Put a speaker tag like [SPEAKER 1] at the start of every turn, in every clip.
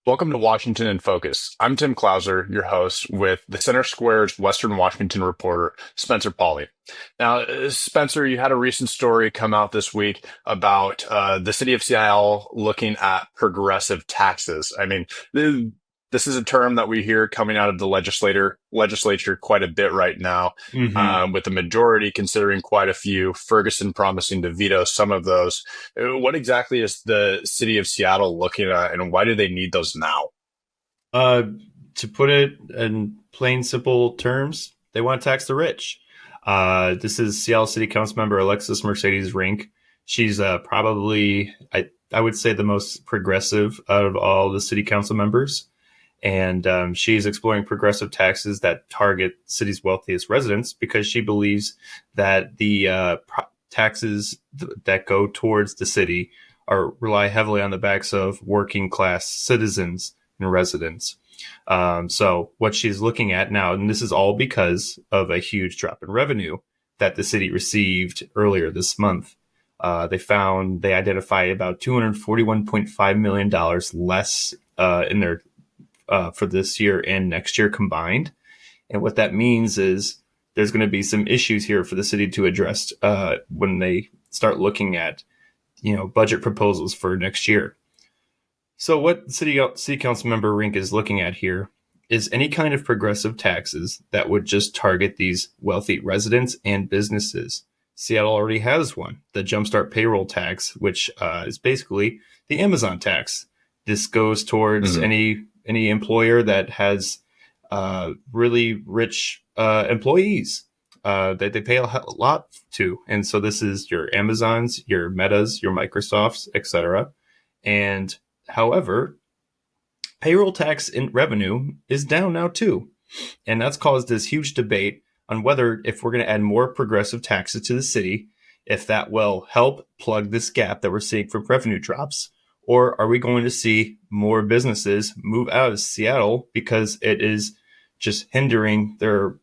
[SPEAKER 1] Welcome to Washington in Focus. I'm Tim Clauser, your host, with the Center Square's Western Washington reporter, Spencer Pauly. Now, Spencer, you had a recent story come out this week about the city of Seattle looking at progressive taxes. This is a term that we hear coming out of the legislature quite a bit right now,
[SPEAKER 2] hmm
[SPEAKER 1] with the majority considering quite a few, Ferguson promising to veto some of those. What exactly is the city of Seattle looking at, and why do they need those now?
[SPEAKER 2] Uh, to put it in plain, simple terms, they want to tax the rich. This is Seattle City Councilmember Alexis Mercedes Rinck. She's probably, I would say, the most progressive out of all the city council members. And she's exploring progressive taxes that target city's wealthiest residents because she believes that the taxes that go towards the city rely heavily on the backs of working class citizens and residents. So what she's looking at now, and this is all because of a huge drop in revenue that the city received earlier this month. They identify about $241.5 million less in their for this year and next year combined. And what that means is there's going to be some issues here for the city to address when they start looking at, budget proposals for next year. So what city council member Rinck is looking at here is any kind of progressive taxes that would just target these wealthy residents and businesses. Seattle already has one, the Jumpstart Payroll Tax, which is basically the Amazon tax. This goes towards
[SPEAKER 1] Mhm.
[SPEAKER 2] any employer that has really rich employees that they pay a lot to. And so this is your Amazons, your Metas, your Microsofts, etc. And however, payroll tax in revenue is down now too. And that's caused this huge debate on whether if we're going to add more progressive taxes to the city, if that will help plug this gap that we're seeing from revenue drops, or are we going to see more businesses move out of Seattle because it is just hindering their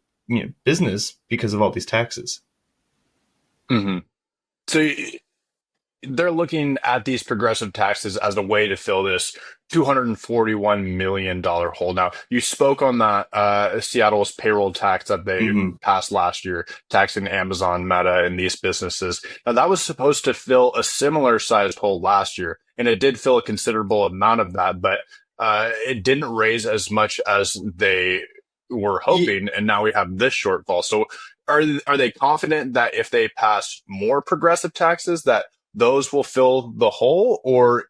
[SPEAKER 2] business because of all these taxes?
[SPEAKER 1] Mhm. So they're looking at these progressive taxes as a way to fill this $241 million hole. Now, you spoke on that Seattle's payroll tax that they
[SPEAKER 2] hmm
[SPEAKER 1] passed last year, taxing Amazon, Meta, and these businesses. Now, that was supposed to fill a similar sized hole last year, and it did fill a considerable amount of that, but it didn't raise as much as they were hoping, and now we have this shortfall. So, are they confident that if they pass more progressive taxes, that those will fill the hole, or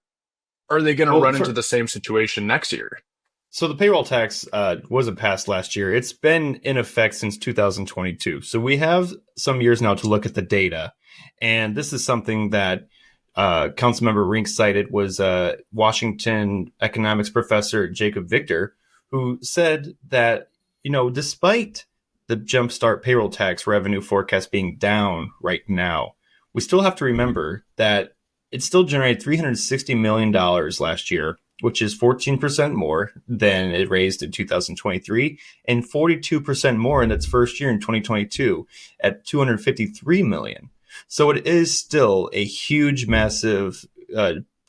[SPEAKER 1] are they going to
[SPEAKER 2] Well,
[SPEAKER 1] run into the same situation next year?
[SPEAKER 2] so the payroll tax wasn't passed last year. It's been in effect since 2022. So we have some years now to look at the data. And this is something that Councilmember Rinck cited was Washington economics professor Jacob Victor, who said that, despite the Jumpstart payroll tax revenue forecast being down right now, we still have to remember that it still generated $360 million last year, which is 14% more than it raised in 2023 and 42% more in its first year in 2022 at 253 million. So it is still a huge, massive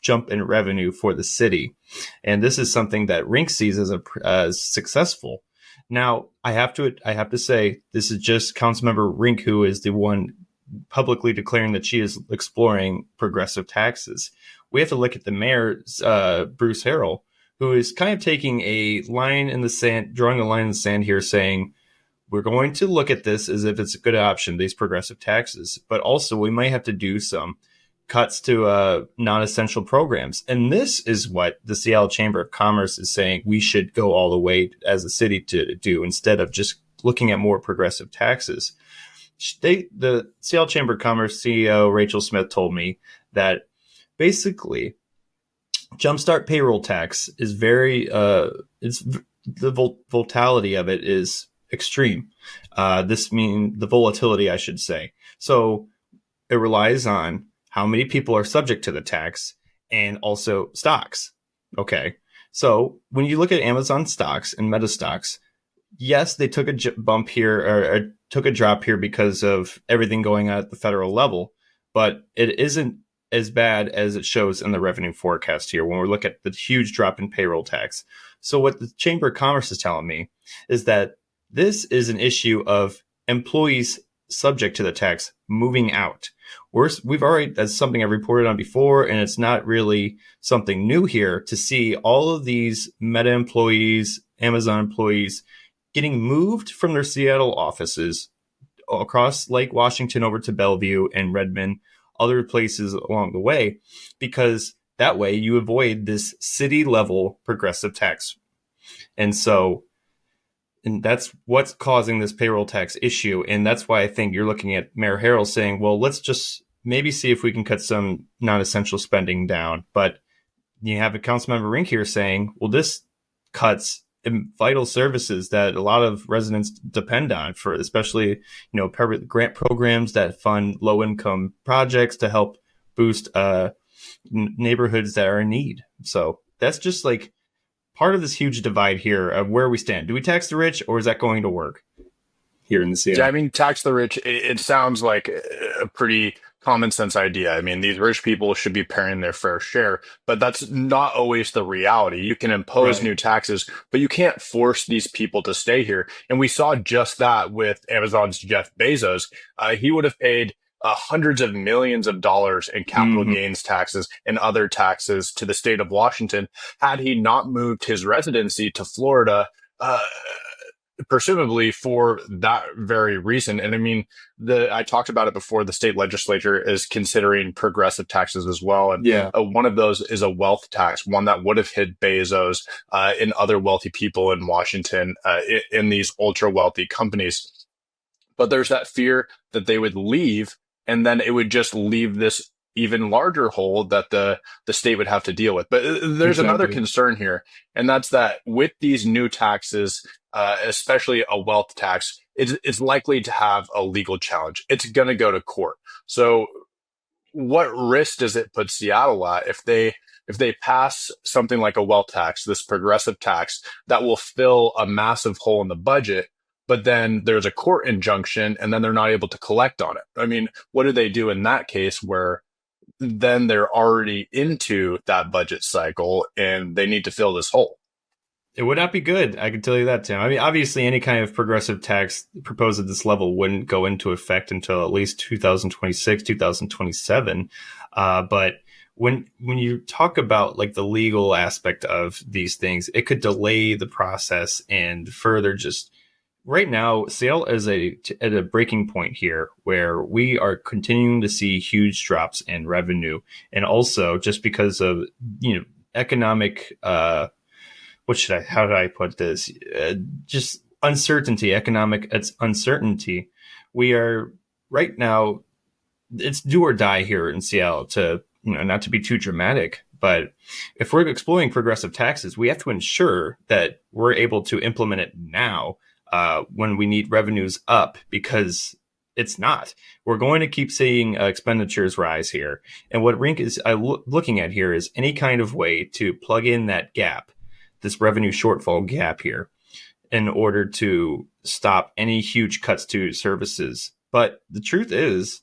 [SPEAKER 2] jump in revenue for the city. And this is something that Rinck sees as successful. Now, I have to say, this is just Councilmember Rinck who is the one publicly declaring that she is exploring progressive taxes. We have to look at the mayor, Bruce Harrell, who is kind of taking a line in the sand, drawing a line in the sand here, saying, we're going to look at this as if it's a good option, these progressive taxes, but also we might have to do some cuts to non-essential programs. And this is what the Seattle Chamber of Commerce is saying we should go all the way as a city to do instead of just looking at more progressive taxes. The Seattle Chamber of Commerce CEO Rachel Smith told me that basically Jumpstart payroll tax is it's the volatility of it is extreme. This means the volatility, I should say. So it relies on how many people are subject to the tax and also stocks. Okay. So when you look at Amazon stocks and Meta stocks, yes, they took a bump here or took a drop here because of everything going on at the federal level, but it isn't as bad as it shows in the revenue forecast here when we look at the huge drop in payroll tax. So what the Chamber of Commerce is telling me is that this is an issue of employees subject to the tax moving out. We've already, that's something I've reported on before, and it's not really something new here to see all of these Meta employees, Amazon employees getting moved from their Seattle offices across Lake Washington over to Bellevue and Redmond, other places along the way, because that way you avoid this city level progressive tax. And that's what's causing this payroll tax issue. And that's why I think you're looking at Mayor Harrell saying, well, let's just maybe see if we can cut some non-essential spending down. But you have a Councilmember Rinck here saying, well, this cuts vital services that a lot of residents depend on, for especially, grant programs that fund low income projects to help boost neighborhoods that are in need. So that's just like part of this huge divide here of where we stand. Do we tax the rich, or is that going to work here in the Seattle?
[SPEAKER 1] Yeah, I mean, tax the rich, it sounds like a pretty common sense idea. I mean, these rich people should be paying their fair share, but that's not always the reality. You can impose new taxes, but you can't force these people to stay here. And we saw just that with Amazon's Jeff Bezos. He would have paid hundreds of millions of dollars in capital gains taxes and other taxes to the state of Washington had he not moved his residency to Florida. Presumably for that very reason. And I mean, I talked about it before, the state legislature is considering progressive taxes as well. And one of those is a wealth tax, one that would have hit Bezos and other wealthy people in Washington in these ultra wealthy companies. But there's that fear that they would leave, and then it would just leave this even larger hole that the state would have to deal with. But there's another concern here, and that's that with these new taxes, especially a wealth tax, it's likely to have a legal challenge. It's going to go to court. So what risk does it put Seattle at if they pass something like a wealth tax, this progressive tax that will fill a massive hole in the budget, but then there's a court injunction and then they're not able to collect on it? I mean, what do they do in that case where then they're already into that budget cycle and they need to fill this hole?
[SPEAKER 2] It would not be good. I can tell you that, Tim. I mean, obviously, any kind of progressive tax proposed at this level wouldn't go into effect until at least 2026, 2027. But when you talk about like the legal aspect of these things, it could delay the process and further just right now, Seattle is at a breaking point here where we are continuing to see huge drops in revenue. And also just because of, economic, how do I put this? Just uncertainty, it's uncertainty. We are right now, it's do or die here in Seattle to, not to be too dramatic, but if we're exploring progressive taxes, we have to ensure that we're able to implement it now when we need revenues up, because it's not. We're going to keep seeing expenditures rise here. And what Rinck is looking at here is any kind of way to plug in that gap, this revenue shortfall gap here, in order to stop any huge cuts to services. But the truth is,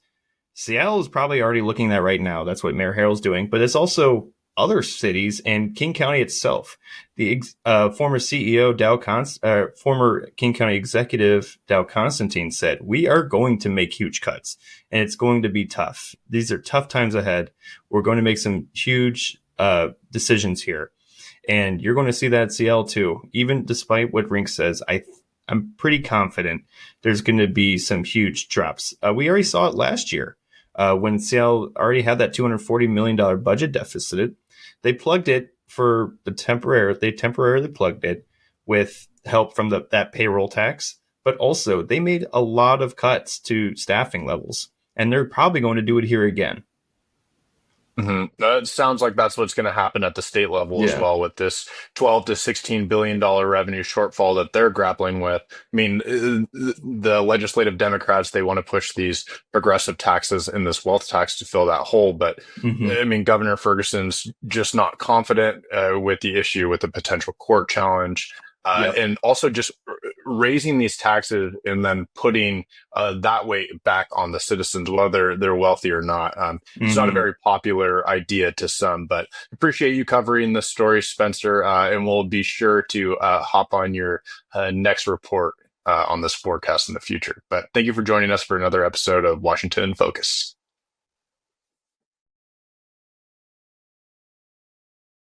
[SPEAKER 2] Seattle is probably already looking at that right now. That's what Mayor Harrell's doing. But it's also other cities and King County itself. The former CEO, former King County executive Dow Constantine said, we are going to make huge cuts and it's going to be tough. These are tough times ahead. We're going to make some huge decisions here. And you're going to see that at Seattle too. Even despite what Rinck says, I'm pretty confident there's going to be some huge drops. We already saw it last year when Seattle already had that $240 million budget deficit. They plugged it they temporarily plugged it with help from that payroll tax, but also they made a lot of cuts to staffing levels, and they're probably going to do it here again.
[SPEAKER 1] It sounds like that's what's going to happen at the state level as well, with this $12 to $16 billion revenue shortfall that they're grappling with. I mean, the legislative Democrats, they want to push these progressive taxes and this wealth tax to fill that hole. But I mean, Governor Ferguson's just not confident with the issue with the potential court challenge. And also just raising these taxes and then putting that weight back on the citizens, whether they're wealthy or not. It's not a
[SPEAKER 2] Mhm.
[SPEAKER 1] very popular idea to some, but appreciate you covering this story, Spencer. And we'll be sure to hop on your next report on this forecast in the future. But thank you for joining us for another episode of Washington in Focus.